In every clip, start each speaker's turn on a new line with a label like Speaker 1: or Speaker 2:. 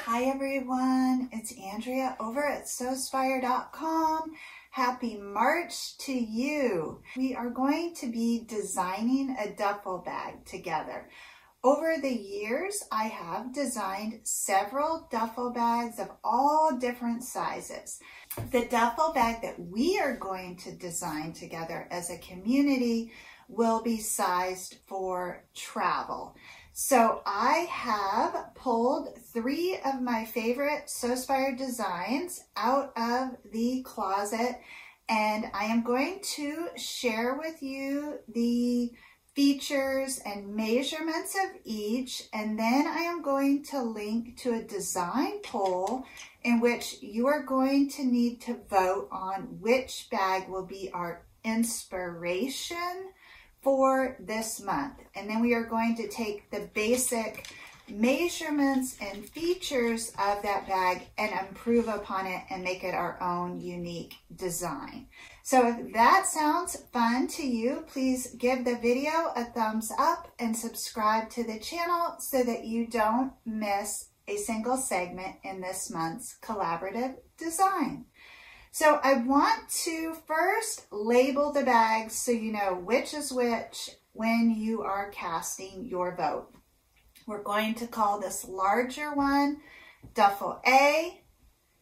Speaker 1: Hi everyone, it's Andrea over at Sewspire.com. Happy March to you. We are going to be designing a duffel bag together. Over the years, I have designed several duffel bags of all different sizes. The duffel bag that we are going to design together as a community will be sized for travel. So I have pulled 3 of my favorite Sewspire designs out of the closet, and I am going to share with you the features and measurements of each, and then I am going to link to a design poll in which you are going to need to vote on which bag will be our inspiration for this month. And then we are going to take the basic measurements and features of that bag and improve upon it and make it our own unique design. So if that sounds fun to you, please give the video a thumbs up and subscribe to the channel so that you don't miss a single segment in this month's collaborative design. So I want to first label the bags so you know which is which when you are casting your vote. We're going to call this larger one Duffel A.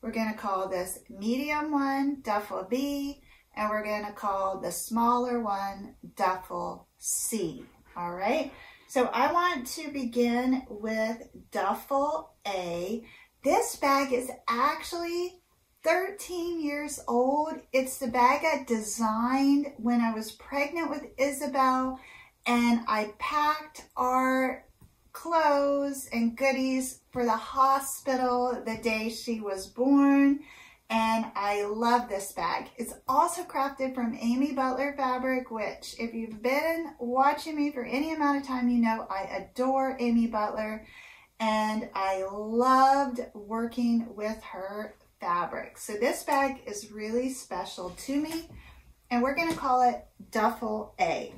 Speaker 1: We're going to call this medium one Duffel B. And we're going to call the smaller one Duffel C. All right. So I want to begin with Duffel A. This bag is actually 13 years old. It's the bag I designed when I was pregnant with Isabel, and I packed our clothes and goodies for the hospital the day she was born, and I love this bag. It's also crafted from Amy Butler fabric, which if you've been watching me for any amount of time, you know I adore Amy Butler, and I loved working with her fabric. So this bag is really special to me, and we're going to call it Duffel A.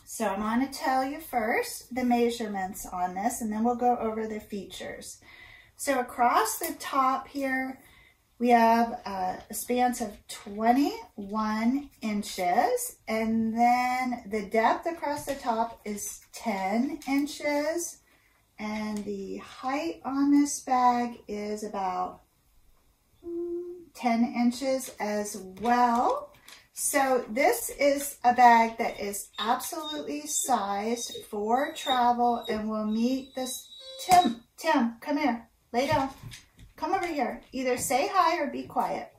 Speaker 1: So I'm going to tell you first the measurements on this, and then we'll go over the features. So across the top here, we have a span of 21 inches, and then the depth across the top is 10 inches, and the height on this bag is about 10 inches as well. So this is a bag that is absolutely sized for travel and will meet this. Tim, come here, lay down. Come over here. Either say hi or be quiet.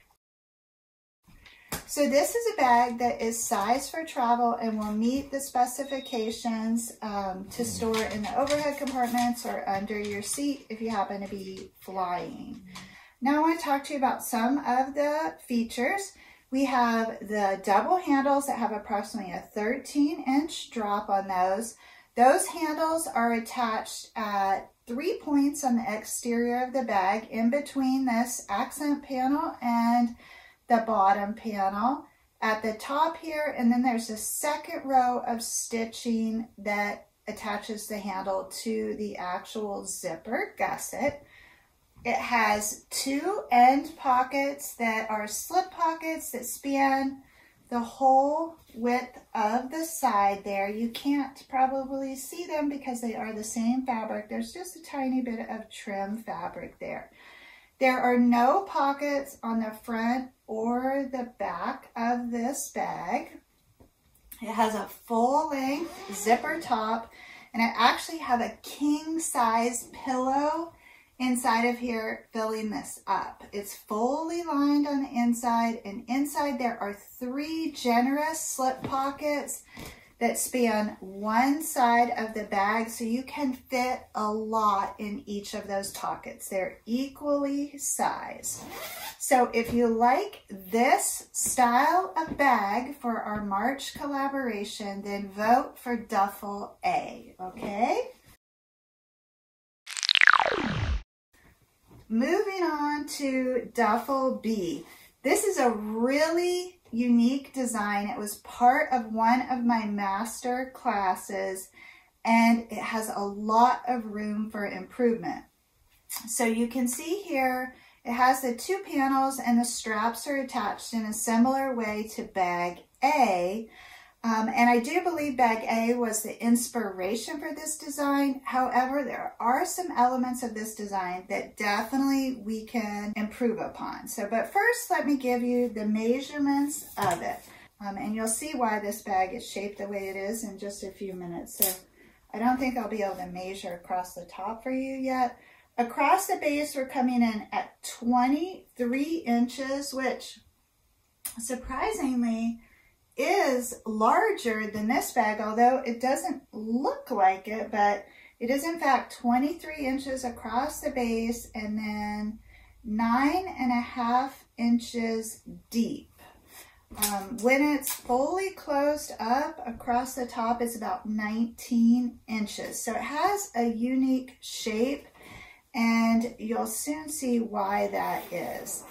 Speaker 1: So this is a bag that is sized for travel and will meet the specifications to store in the overhead compartments or under your seat if you happen to be flying. Now I want to talk to you about some of the features. We have the double handles that have approximately a 13-inch drop on those. Those handles are attached at 3 points on the exterior of the bag in between this accent panel and the bottom panel at the top here, and then there's a second row of stitching that attaches the handle to the actual zipper gusset. It has 2 end pockets that are slip pockets that span the whole width of the side there. You can't probably see them because they are the same fabric. There's just a tiny bit of trim fabric there. There are no pockets on the front or the back of this bag. It has a full-length zipper top, and I actually have a king-size pillow inside of here filling this up. It's fully lined on the inside, and inside there are 3 generous slip pockets that span one side of the bag, so you can fit a lot in each of those pockets. They're equally sized. So if you like this style of bag for our March collaboration, then vote for Duffel A, okay? Moving on to Duffel B. This is a really unique design. It was part of one of my master classes, and it has a lot of room for improvement. So you can see here, it has the 2 panels and the straps are attached in a similar way to bag A. And I do believe bag A was the inspiration for this design. However, there are some elements of this design that definitely we can improve upon. But first, let me give you the measurements of it. And you'll see why this bag is shaped the way it is in just a few minutes. So I don't think I'll be able to measure across the top for you yet. Across the base, we're coming in at 23 inches, which surprisingly is larger than this bag, although it doesn't look like it, but it is in fact 23 inches across the base and then 9.5 inches deep. When it's fully closed up across the top, it's about 19 inches. So it has a unique shape, and you'll soon see why that is.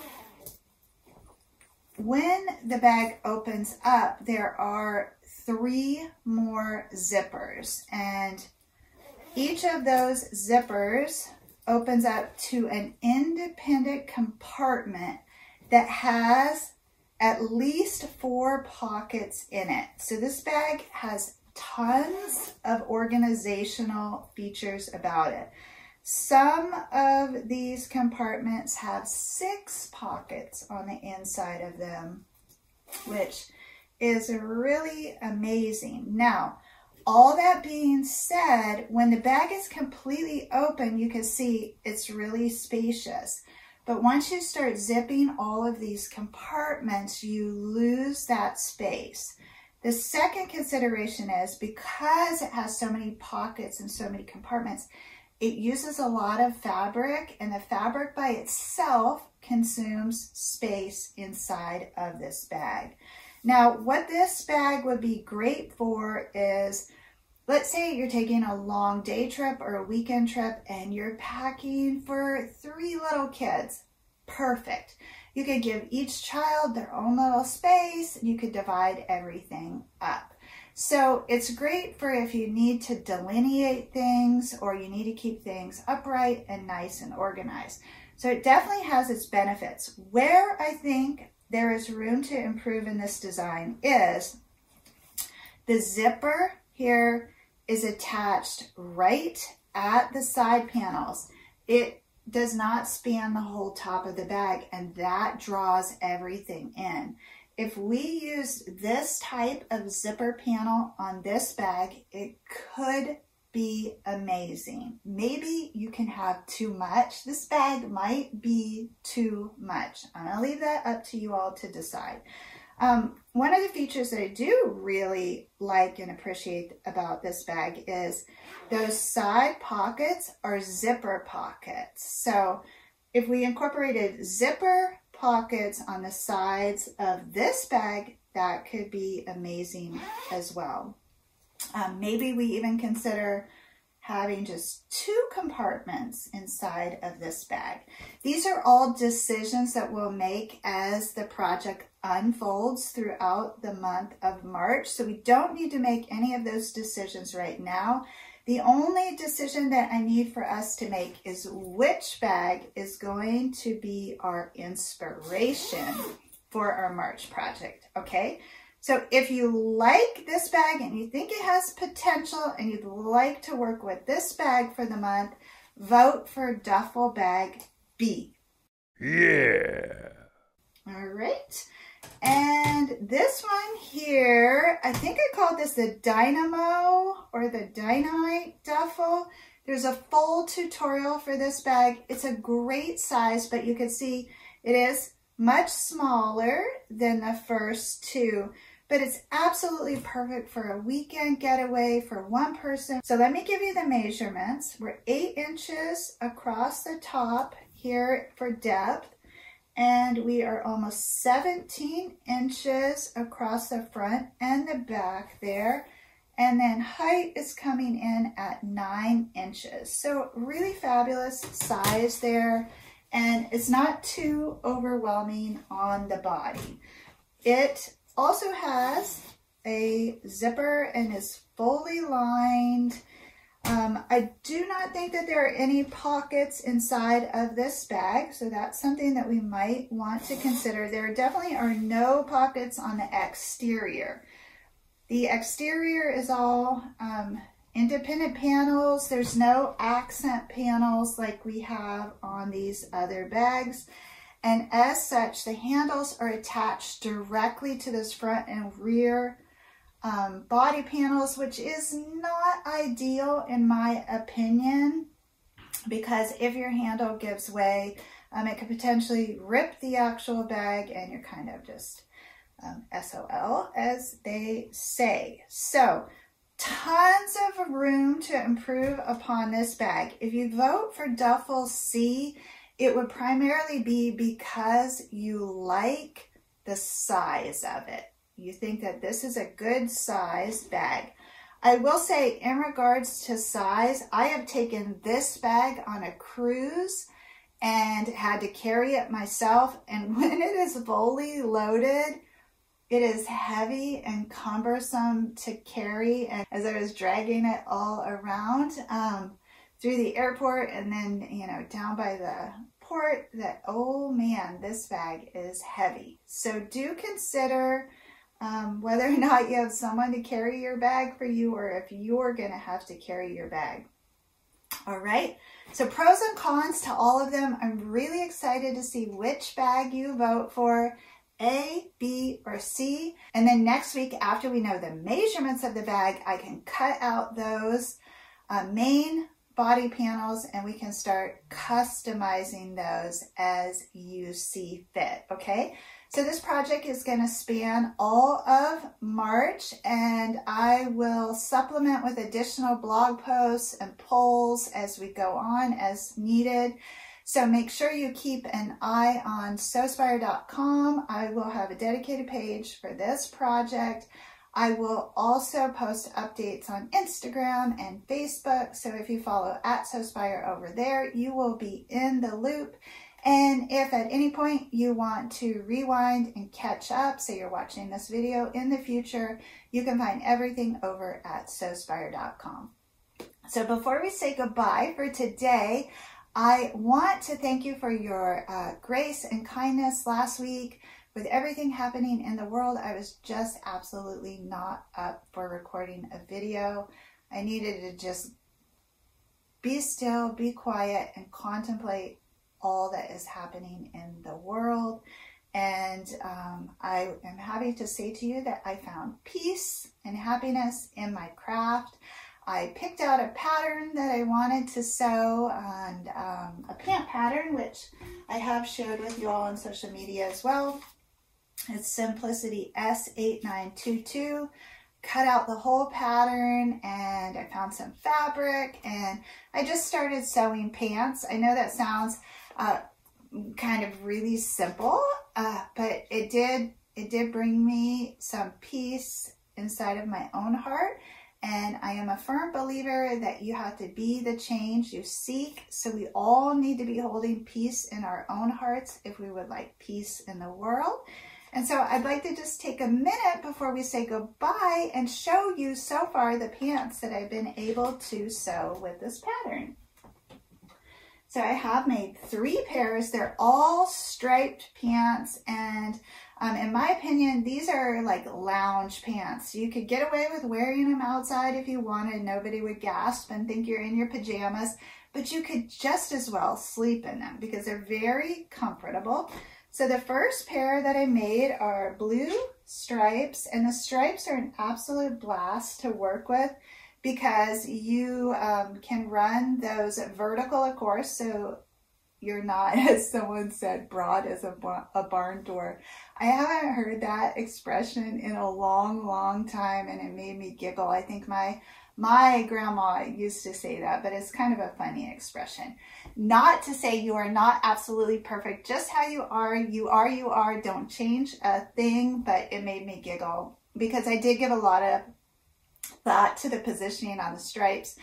Speaker 1: When the bag opens up, there are 3 more zippers, and each of those zippers opens up to an independent compartment that has at least 4 pockets in it. So this bag has tons of organizational features about it. Some of these compartments have 6 pockets on the inside of them, which is really amazing. Now, all that being said, when the bag is completely open, you can see it's really spacious. But once you start zipping all of these compartments, you lose that space. The second consideration is because it has so many pockets and so many compartments, it uses a lot of fabric, and the fabric by itself consumes space inside of this bag. Now, what this bag would be great for is, let's say you're taking a long day trip or a weekend trip and you're packing for 3 little kids. Perfect. You could give each child their own little space, and you could divide everything up. So it's great for if you need to delineate things or you need to keep things upright and nice and organized. So it definitely has its benefits. Where I think there is room to improve in this design is the zipper here is attached right at the side panels. It does not span the whole top of the bag, and that draws everything in. If we use this type of zipper panel on this bag, it could be amazing. Maybe you can have too much. This bag might be too much. I'm gonna leave that up to you all to decide. One of the features that I do really like and appreciate about this bag is those side pockets are zipper pockets. So if we incorporated zipper pockets on the sides of this bag, that could be amazing as well. Maybe we even consider having just 2 compartments inside of this bag. These are all decisions that we'll make as the project unfolds throughout the month of March. So we don't need to make any of those decisions right now. The only decision that I need for us to make is which bag is going to be our inspiration for our March project, okay? So if you like this bag and you think it has potential and you'd like to work with this bag for the month, vote for Duffel Bag B.
Speaker 2: Yeah.
Speaker 1: All right. And this one here, I think I called this the Dynamo or the Dynamite Duffel. There's a full tutorial for this bag. It's a great size, but you can see it is much smaller than the first 2. But it's absolutely perfect for a weekend getaway for one person. So let me give you the measurements. We're 8 inches across the top here for depth, and we are almost 17 inches across the front and the back there. And then height is coming in at 9 inches. So really fabulous size there, and it's not too overwhelming on the body. It also has a zipper and is fully lined. I I do not think that there are any pockets inside of this bag, so that's something that we might want to consider. There definitely are no pockets on the exterior. The exterior is all independent panels. There's no accent panels like we have on these other bags. And as such, the handles are attached directly to this front and rear body panels, which is not ideal in my opinion, because if your handle gives way, it could potentially rip the actual bag and you're kind of just SOL, as they say. So tons of room to improve upon this bag. If you vote for Duffel C, it would primarily be because you like the size of it. You think that this is a good size bag. I will say, in regards to size, I have taken this bag on a cruise and had to carry it myself. And when it is fully loaded, it is heavy and cumbersome to carry. And as I was dragging it all around through the airport and then, you know, down by the port, that, oh man, this bag is heavy. So do consider whether or not you have someone to carry your bag for you, or if you're going to have to carry your bag. All right, so pros and cons to all of them. I'm really excited to see which bag you vote for, A, B, or C. And then next week, after we know the measurements of the bag, I can cut out those main body panels and we can start customizing those as you see fit, okay? So this project is going to span all of March, and I will supplement with additional blog posts and polls as we go on as needed. So make sure you keep an eye on Sewspire.com. I will have a dedicated page for this project. I will also post updates on Instagram and Facebook. So if you follow at Sewspire over there, you will be in the loop. And if at any point you want to rewind and catch up, say you're watching this video in the future, you can find everything over at Sewspire.com. So before we say goodbye for today, I want to thank you for your grace and kindness last week. With everything happening in the world, I was just absolutely not up for recording a video. I needed to just be still, be quiet, and contemplate all that is happening in the world. And I am happy to say to you that I found peace and happiness in my craft. I picked out a pattern that I wanted to sew, and a pant pattern, which I have shared with you all on social media as well. It's Simplicity S8922. Cut out the whole pattern, and I found some fabric, and I just started sewing pants. I know that sounds kind of really simple, but it did bring me some peace inside of my own heart. And I am a firm believer that you have to be the change you seek. So we all need to be holding peace in our own hearts if we would like peace in the world. And so I'd like to just take a minute before we say goodbye and show you so far the pants that I've been able to sew with this pattern. So I have made 3 pairs. They're all striped pants, and in my opinion, these are like lounge pants. You could get away with wearing them outside if you wanted. Nobody would gasp and think you're in your pajamas, but you could just as well sleep in them because they're very comfortable. So the first pair that I made are blue stripes, and the stripes are an absolute blast to work with because you can run those vertical, of course, so you're not, as someone said, broad as a barn door. I haven't heard that expression in a long, long time, and it made me giggle. I think my grandma used to say that, but it's kind of a funny expression. Not to say you are not absolutely perfect, just how you are. You are, don't change a thing, but it made me giggle because I did give a lot of thought to the positioning on the stripes.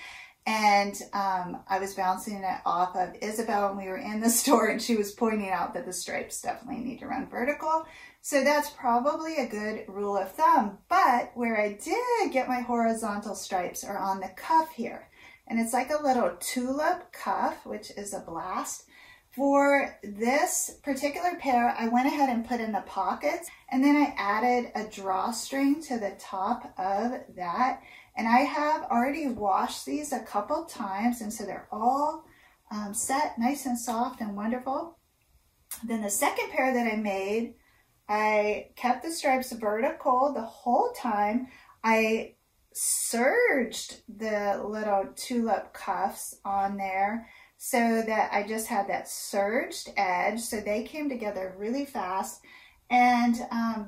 Speaker 1: And I was bouncing it off of Isabel when we were in the store, and she was pointing out that the stripes definitely need to run vertical. So that's probably a good rule of thumb. But where I did get my horizontal stripes are on the cuff here. and it's like a little tulip cuff, which is a blast. For this particular pair, I went ahead and put in the pockets, and then I added a drawstring to the top of that. And I have already washed these a couple times, and so they're all set nice and soft and wonderful. Then the second pair that I made, I kept the stripes vertical the whole time. I serged the little tulip cuffs on there so that I just had that serged edge, so they came together really fast. And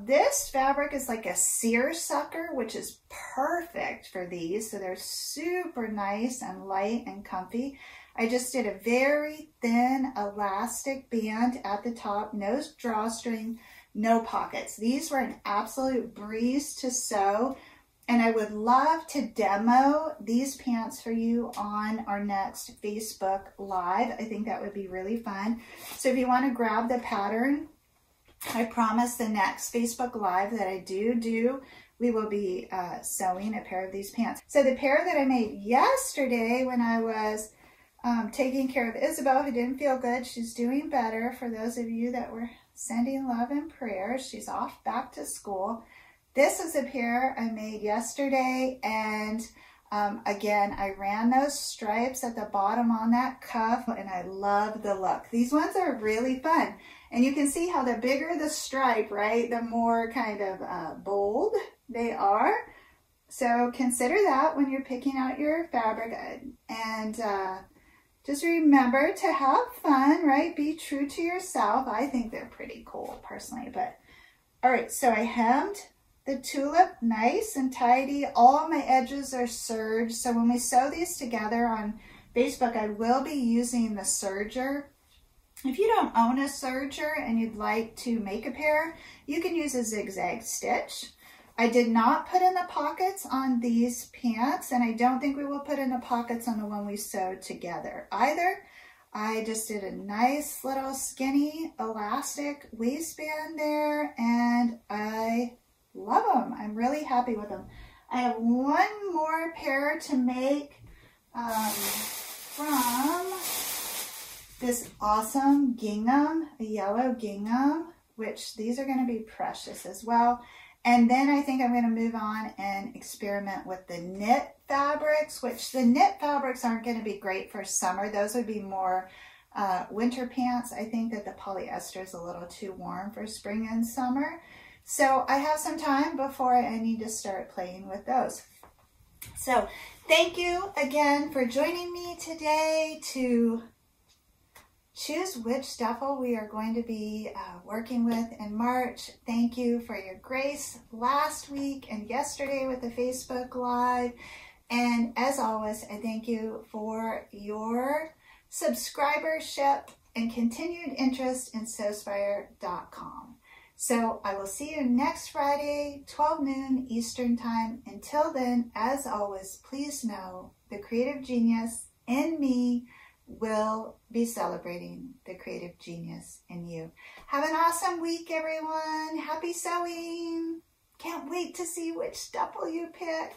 Speaker 1: this fabric is like a seersucker, which is perfect for these. So they're super nice and light and comfy. I just did a very thin elastic band at the top, no drawstring, no pockets. These were an absolute breeze to sew. And I would love to demo these pants for you on our next Facebook Live. I think that would be really fun. So if you want to grab the pattern, I promise the next Facebook Live that I do, we will be sewing a pair of these pants. So the pair that I made yesterday when I was taking care of Isabel, who didn't feel good, she's doing better. For those of you that were sending love and prayers, she's off back to school. This is a pair I made yesterday, and again, I ran those stripes at the bottom on that cuff, and I love the look. These ones are really fun, and you can see how the bigger the stripe, right, the more kind of bold they are. So consider that when you're picking out your fabric, and just remember to have fun, right? Be true to yourself. I think they're pretty cool personally, but all right, so I hemmed the tulip nice and tidy. All my edges are serged. So when we sew these together on Facebook, I will be using the serger. If you don't own a serger and you'd like to make a pair, you can use a zigzag stitch. I did not put in the pockets on these pants, and I don't think we will put in the pockets on the one we sewed together either. I just did a nice little skinny elastic waistband there, and I love them. I'm really happy with them. I have one more pair to make from this awesome gingham, a yellow gingham, which these are going to be precious as well. And then I think I'm going to move on and experiment with the knit fabrics, which the knit fabrics aren't going to be great for summer. Those would be more winter pants. I think that the polyester is a little too warm for spring and summer. So I have some time before I need to start playing with those. So thank you again for joining me today to choose which duffel we are going to be working with in March. Thank you for your grace last week and yesterday with the Facebook Live. And as always, I thank you for your subscribership and continued interest in Sewspire.com. So I will see you next Friday, 12 noon Eastern Time. Until then, as always, please know the creative genius in me will be celebrating the creative genius in you. Have an awesome week, everyone. Happy sewing. Can't wait to see which duffel you pick.